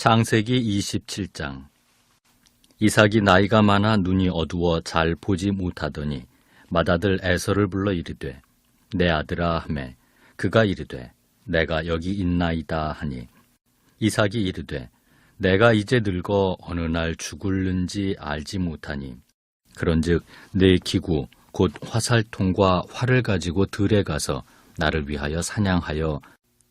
창세기 27장. 이삭이 나이가 많아 눈이 어두워 잘 보지 못하더니 맏아들 에서를 불러 이르되 내 아들아 하매 그가 이르되 내가 여기 있나이다 하니 이삭이 이르되 내가 이제 늙어 어느 날 죽을는지 알지 못하니 그런즉 내 기구 곧 화살통과 활을 가지고 들에 가서 나를 위하여 사냥하여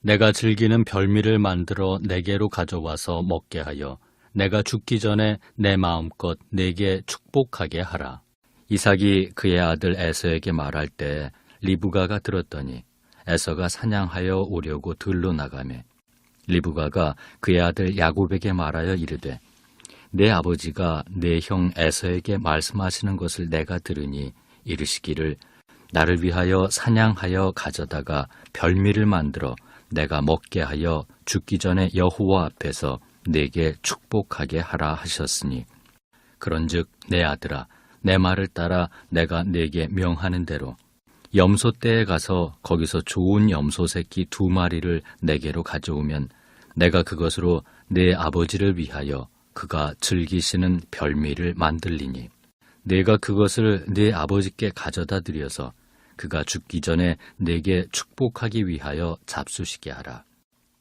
내가 즐기는 별미를 만들어 내게로 가져와서 먹게 하여 내가 죽기 전에 내 마음껏 내게 축복하게 하라. 이삭이 그의 아들 에서에게 말할 때 리브가가 들었더니 에서가 사냥하여 오려고 들로 나가매 리브가가 그의 아들 야곱에게 말하여 이르되 내 아버지가 내 형 에서에게 말씀하시는 것을 내가 들으니 이르시기를 나를 위하여 사냥하여 가져다가 별미를 만들어 내가 먹게 하여 죽기 전에 여호와 앞에서 내게 축복하게 하라 하셨으니 그런즉 내 아들아 내 말을 따라 내가 내게 명하는 대로 염소떼에 가서 거기서 좋은 염소 새끼 2마리를 내게로 가져오면 내가 그것으로 내 아버지를 위하여 그가 즐기시는 별미를 만들리니 내가 그것을 내 아버지께 가져다 드려서 그가 죽기 전에 내게 축복하기 위하여 잡수시게 하라.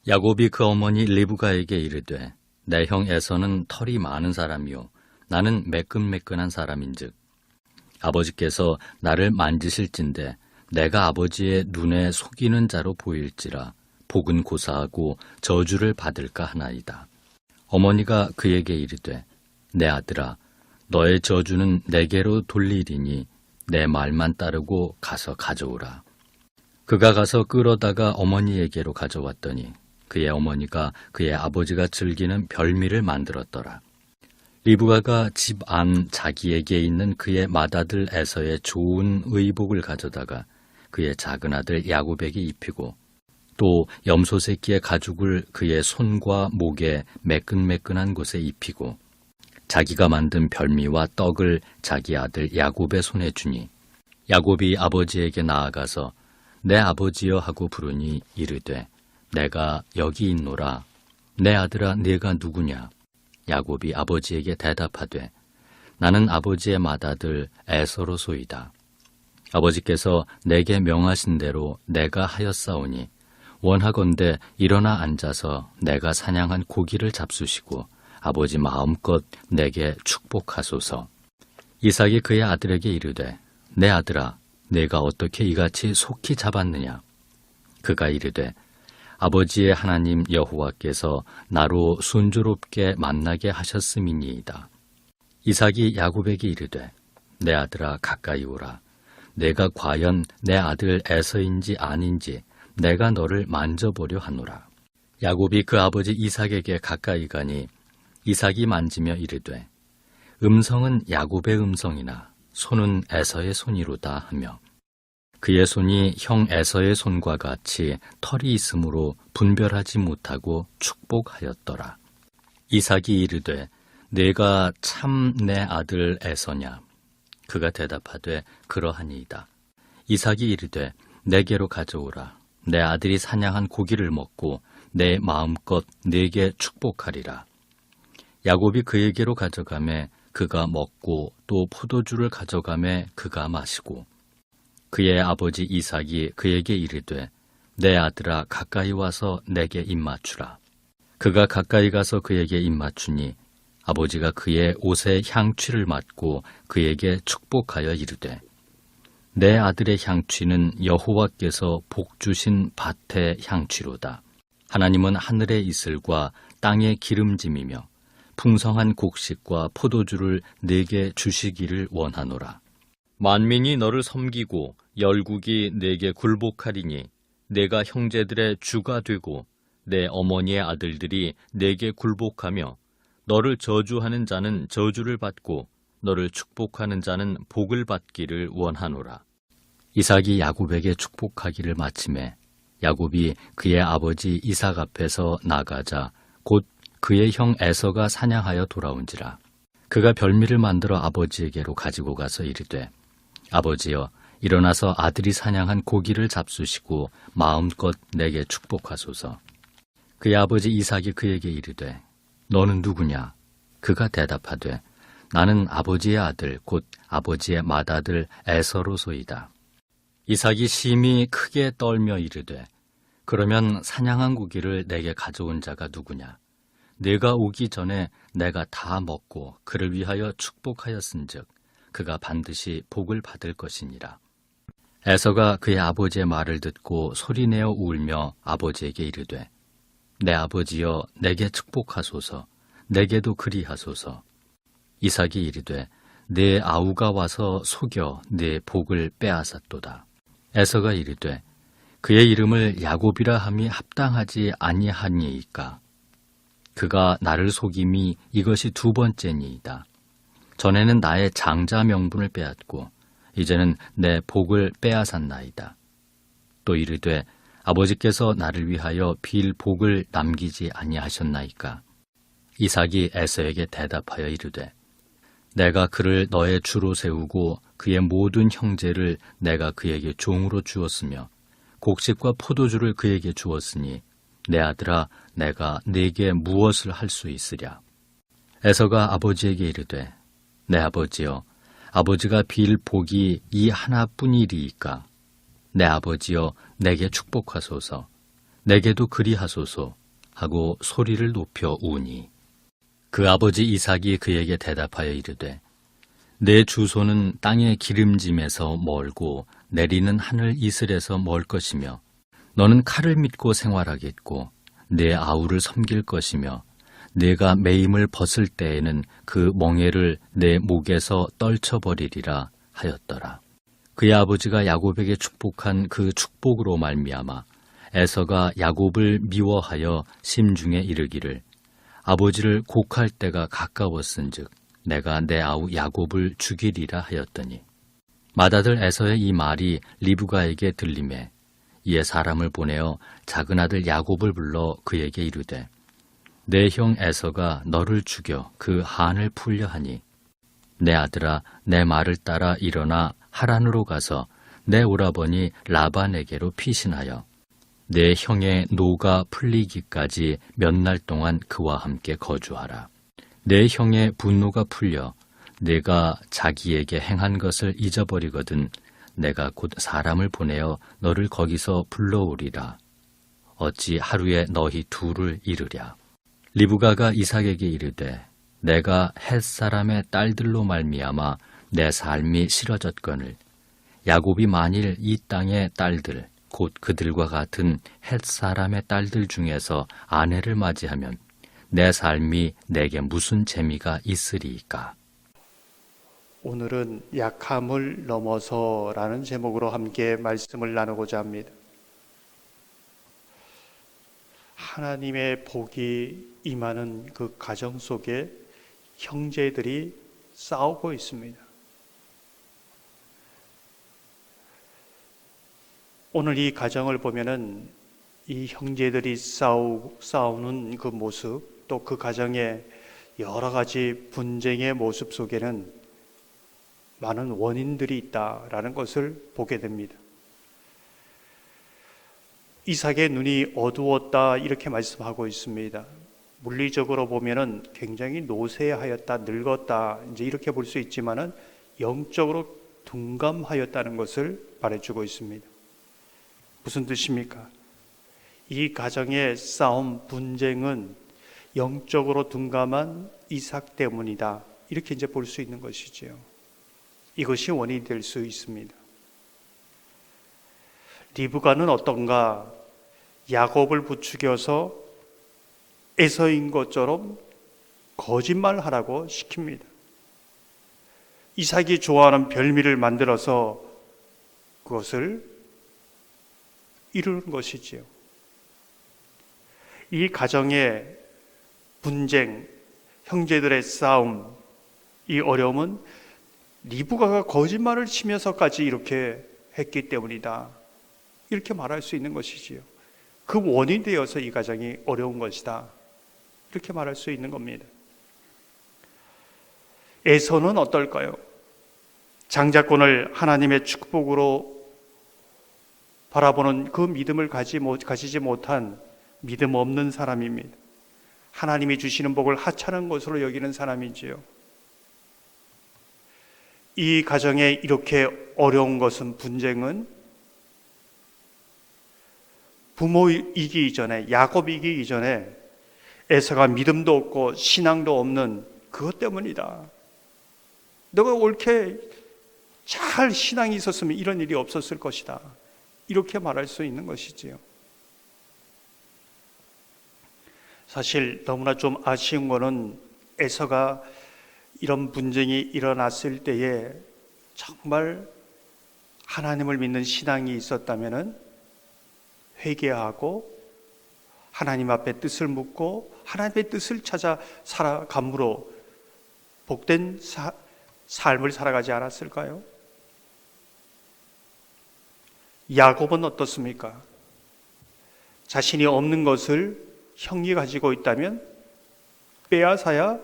야곱이 그 어머니 리브가에게 이르되 내 형 에서는 털이 많은 사람이요 나는 매끈매끈한 사람인즉 아버지께서 나를 만지실진대 내가 아버지의 눈에 속이는 자로 보일지라 복은 고사하고 저주를 받을까 하나이다. 어머니가 그에게 이르되 내 아들아 너의 저주는 내게로 돌리리니 내 말만 따르고 가서 가져오라. 그가 가서 끌어다가 어머니에게로 가져왔더니 그의 어머니가 그의 아버지가 즐기는 별미를 만들었더라. 리브가가 집 안 자기에게 있는 그의 맏아들 에서의 좋은 의복을 가져다가 그의 작은 아들 야곱에게 입히고 또 염소 새끼의 가죽을 그의 손과 목에 매끈매끈한 곳에 입히고 자기가 만든 별미와 떡을 자기 아들 야곱의 손에 주니 야곱이 아버지에게 나아가서 내 아버지여 하고 부르니 이르되 내가 여기 있노라. 내 아들아 네가 누구냐? 야곱이 아버지에게 대답하되 나는 아버지의 맏아들 에서로소이다. 아버지께서 내게 명하신 대로 내가 하였사오니 원하건대 일어나 앉아서 내가 사냥한 고기를 잡수시고 아버지 마음껏 내게 축복하소서. 이삭이 그의 아들에게 이르되 내 아들아 내가 어떻게 이같이 속히 잡았느냐? 그가 이르되 아버지의 하나님 여호와께서 나로 순조롭게 만나게 하셨음이니이다. 이삭이 야곱에게 이르되 내 아들아 가까이 오라. 내가 과연 내 아들 에서인지 아닌지 내가 너를 만져보려 하노라. 야곱이 그 아버지 이삭에게 가까이 가니 이삭이 만지며 이르되 음성은 야곱의 음성이나 손은 에서의 손이로다 하며 그의 손이 형 에서의 손과 같이 털이 있으므로 분별하지 못하고 축복하였더라. 이삭이 이르되 내가 참 내 아들 에서냐? 그가 대답하되 그러하니이다. 이삭이 이르되 내게로 가져오라. 내 아들이 사냥한 고기를 먹고 내 마음껏 내게 축복하리라. 야곱이 그에게로 가져가매 그가 먹고 또 포도주를 가져가매 그가 마시고 그의 아버지 이삭이 그에게 이르되 내 아들아 가까이 와서 내게 입맞추라. 그가 가까이 가서 그에게 입맞추니 아버지가 그의 옷에 향취를 맡고 그에게 축복하여 이르되 내 아들의 향취는 여호와께서 복 주신 밭의 향취로다. 하나님은 하늘의 이슬과 땅의 기름짐이며 풍성한 곡식과 포도주를 내게 주시기를 원하노라. 만민이 너를 섬기고 열국이 내게 굴복하리니 내가 형제들의 주가 되고 내 어머니의 아들들이 내게 굴복하며 너를 저주하는 자는 저주를 받고 너를 축복하는 자는 복을 받기를 원하노라. 이삭이 야곱에게 축복하기를 마침에 야곱이 그의 아버지 이삭 앞에서 나가자 곧 그의 형 에서가 사냥하여 돌아온지라. 그가 별미를 만들어 아버지에게로 가지고 가서 이르되 아버지여 일어나서 아들이 사냥한 고기를 잡수시고 마음껏 내게 축복하소서. 그의 아버지 이삭이 그에게 이르되 너는 누구냐? 그가 대답하되 나는 아버지의 아들 곧 아버지의 맏아들 에서로소이다. 이삭이 심히 크게 떨며 이르되 그러면 사냥한 고기를 내게 가져온 자가 누구냐? 네가 오기 전에 내가 다 먹고 그를 위하여 축복하였은즉 그가 반드시 복을 받을 것이니라. 에서가 그의 아버지의 말을 듣고 소리내어 울며 아버지에게 이르되 내 아버지여 내게 축복하소서 내게도 그리하소서. 이삭이 이르되 내 아우가 와서 속여 내 복을 빼앗았도다. 에서가 이르되 그의 이름을 야곱이라 함이 합당하지 아니하니이까. 그가 나를 속임이 이것이 두 번째니이다. 전에는 나의 장자 명분을 빼앗고 이제는 내 복을 빼앗았나이다. 또 이르되 아버지께서 나를 위하여 빌 복을 남기지 아니하셨나이까. 이삭이 에서에게 대답하여 이르되 내가 그를 너의 주로 세우고 그의 모든 형제를 내가 그에게 종으로 주었으며 곡식과 포도주를 그에게 주었으니 내 아들아 내가 네게 무엇을 할 수 있으랴. 에서가 아버지에게 이르되 내 아버지여 아버지가 빌 복이 이 하나뿐이리이까. 내 아버지여 내게 축복하소서 내게도 그리하소서 하고 소리를 높여 우니 그 아버지 이삭이 그에게 대답하여 이르되 내 주소는 땅의 기름짐에서 멀고 내리는 하늘 이슬에서 멀 것이며 너는 칼을 믿고 생활하겠고 내 아우를 섬길 것이며 내가 매임을 벗을 때에는 그 멍에를 내 목에서 떨쳐버리리라 하였더라. 그의 아버지가 야곱에게 축복한 그 축복으로 말미암아 에서가 야곱을 미워하여 심중에 이르기를 아버지를 곡할 때가 가까웠은즉 내가 내 아우 야곱을 죽이리라 하였더니 맏아들 에서의 이 말이 리브가에게 들리매 이에 사람을 보내어 작은 아들 야곱을 불러 그에게 이르되 내 형 에서가 너를 죽여 그 한을 풀려 하니 내 아들아 내 말을 따라 일어나 하란으로 가서 내 오라버니 라반에게로 피신하여 내 형의 노가 풀리기까지 몇 날 동안 그와 함께 거주하라. 내 형의 분노가 풀려 내가 자기에게 행한 것을 잊어버리거든 내가 곧 사람을 보내어 너를 거기서 불러오리라. 어찌 하루에 너희 둘을 이르랴. 리브가가 이삭에게 이르되 내가 헷 사람의 딸들로 말미암아 내 삶이 싫어졌거늘 야곱이 만일 이 땅의 딸들 곧 그들과 같은 헷 사람의 딸들 중에서 아내를 맞이하면 내 삶이 내게 무슨 재미가 있으리이까. 오늘은 약함을 넘어서라는 제목으로 함께 말씀을 나누고자 합니다. 하나님의 복이 임하는 그 가정 속에 형제들이 싸우고 있습니다. 오늘 이 가정을 보면은 이 형제들이 싸우는 그 모습, 또 그 가정의 여러 가지 분쟁의 모습 속에는 많은 원인들이 있다라는 것을 보게 됩니다. 이삭의 눈이 어두웠다 이렇게 말씀하고 있습니다. 물리적으로 보면은 굉장히 노쇠하였다, 늙었다 이제 이렇게 볼 수 있지만은 영적으로 둔감하였다는 것을 말해주고 있습니다. 무슨 뜻입니까? 이 가정의 싸움, 분쟁은 영적으로 둔감한 이삭 때문이다. 이렇게 이제 볼 수 있는 것이지요. 이것이 원인이 될 수 있습니다. 리브가는 어떤가? 야곱을 부추겨서 에서인 것처럼 거짓말하라고 시킵니다. 이삭이 좋아하는 별미를 만들어서 그것을 이루는 것이지요. 이 가정의 분쟁, 형제들의 싸움, 이 어려움은 리브가가 거짓말을 치면서까지 이렇게 했기 때문이다. 이렇게 말할 수 있는 것이지요. 그 원인이 되어서 이 가정이 어려운 것이다. 이렇게 말할 수 있는 겁니다. 에서는 어떨까요? 장자권을 하나님의 축복으로 바라보는 그 믿음을 가지지 못한 믿음 없는 사람입니다. 하나님이 주시는 복을 하찮은 것으로 여기는 사람이지요. 이 가정에 이렇게 어려운 것은, 분쟁은 부모 이기기 전에, 야곱 이기기 전에 에서가 믿음도 없고 신앙도 없는 그것 때문이다. 너가 옳게 잘 신앙이 있었으면 이런 일이 없었을 것이다. 이렇게 말할 수 있는 것이지요. 사실 너무나 좀 아쉬운 것은 에서가 이런 분쟁이 일어났을 때에 정말 하나님을 믿는 신앙이 있었다면 회개하고 하나님 앞에 뜻을 묻고 하나님의 뜻을 찾아 살아감으로 복된 삶을 살아가지 않았을까요? 야곱은 어떻습니까? 자신이 없는 것을 형이 가지고 있다면 빼앗아야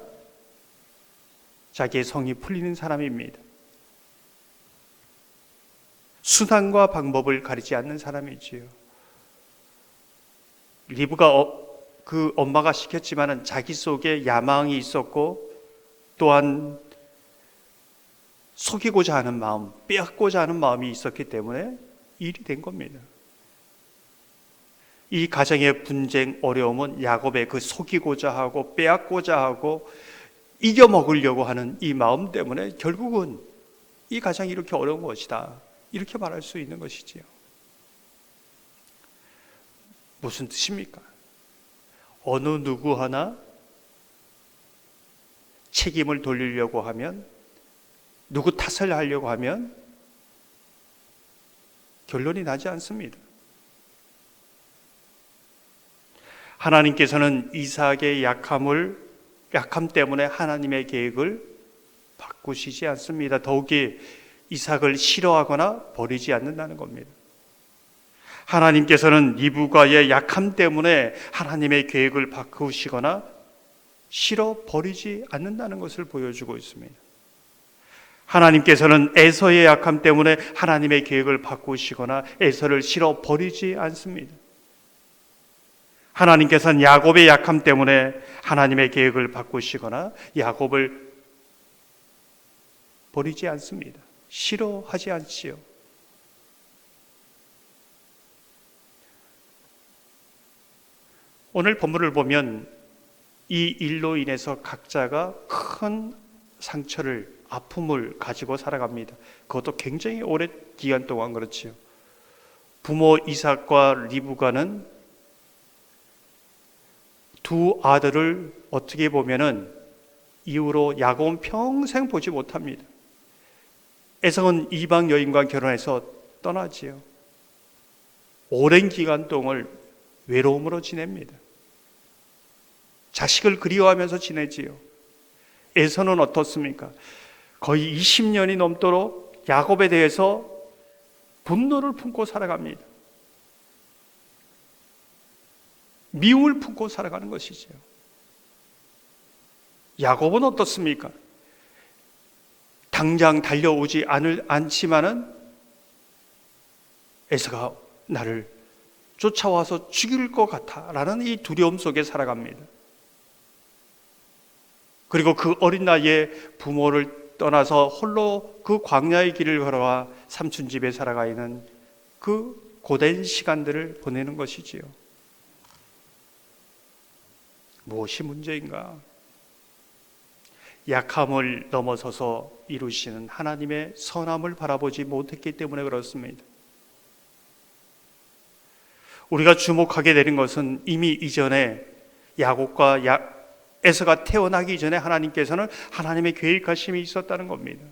자기의 성이 풀리는 사람입니다. 수단과 방법을 가리지 않는 사람이지요. 리브가 그 엄마가 시켰지만 자기 속에 야망이 있었고 또한 속이고자 하는 마음, 빼앗고자 하는 마음이 있었기 때문에 일이 된 겁니다. 이 가정의 분쟁, 어려움은 야곱의 그 속이고자 하고 빼앗고자 하고 이겨먹으려고 하는 이 마음 때문에 결국은 이 가정이 이렇게 어려운 것이다, 이렇게 말할 수 있는 것이지요. 무슨 뜻입니까? 어느 누구 하나 책임을 돌리려고 하면, 누구 탓을 하려고 하면 결론이 나지 않습니다. 하나님께서는 이삭의 약함 때문에 하나님의 계획을 바꾸시지 않습니다. 더욱이 이삭을 싫어하거나 버리지 않는다는 겁니다. 하나님께서는 리브가의 약함 때문에 하나님의 계획을 바꾸시거나 싫어 버리지 않는다는 것을 보여주고 있습니다. 하나님께서는 에서의 약함 때문에 하나님의 계획을 바꾸시거나 에서를 싫어 버리지 않습니다. 하나님께서는 야곱의 약함 때문에 하나님의 계획을 바꾸시거나 야곱을 버리지 않습니다. 싫어하지 않지요. 오늘 본문을 보면 이 일로 인해서 각자가 큰 상처를, 아픔을 가지고 살아갑니다. 그것도 굉장히 오랜 기간 동안 그렇지요. 부모 이삭과 리브가는 두 아들을 어떻게 보면은 이후로 야곱은 평생 보지 못합니다. 에서는 이방 여인과 결혼해서 떠나지요. 오랜 기간 동안 외로움으로 지냅니다. 자식을 그리워하면서 지내지요. 에서는 어떻습니까? 거의 20년이 넘도록 야곱에 대해서 분노를 품고 살아갑니다. 미움을 품고 살아가는 것이죠. 야곱은 어떻습니까? 당장 달려오지 않지만은 에서가 나를 쫓아와서 죽일 것 같아라는 이 두려움 속에 살아갑니다. 그리고 그 어린 나이에 부모를 떠나서 홀로 그 광야의 길을 걸어와 삼촌 집에 살아가 있는 그 고된 시간들을 보내는 것이지요. 무엇이 문제인가? 약함을 넘어서서 이루시는 하나님의 선함을 바라보지 못했기 때문에 그렇습니다. 우리가 주목하게 되는 것은 이미 이전에 야곱과 에서가 태어나기 전에 하나님께서는 하나님의 계획하심이 있었다는 겁니다.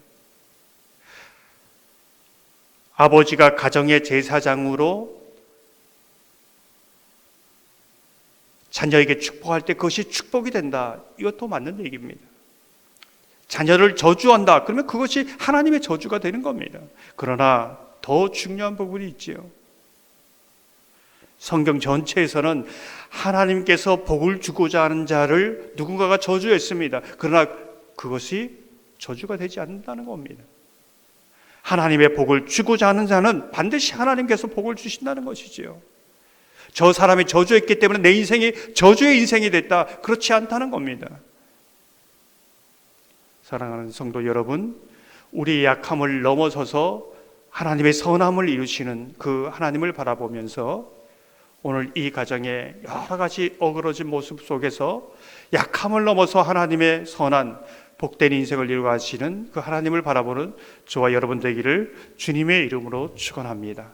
아버지가 가정의 제사장으로 자녀에게 축복할 때 그것이 축복이 된다. 이것도 맞는 얘기입니다. 자녀를 저주한다. 그러면 그것이 하나님의 저주가 되는 겁니다. 그러나 더 중요한 부분이 있지요. 성경 전체에서는 하나님께서 복을 주고자 하는 자를 누군가가 저주했습니다. 그러나 그것이 저주가 되지 않는다는 겁니다. 하나님의 복을 주고자 하는 자는 반드시 하나님께서 복을 주신다는 것이지요. 저 사람이 저주했기 때문에 내 인생이 저주의 인생이 됐다. 그렇지 않다는 겁니다. 사랑하는 성도 여러분, 우리의 약함을 넘어서서 하나님의 선함을 이루시는 그 하나님을 바라보면서 오늘 이 가정의 여러 가지 어그러진 모습 속에서 약함을 넘어서 하나님의 선한 복된 인생을 이루어 가시는 그 하나님을 바라보는 저와 여러분 되기를 주님의 이름으로 축원합니다.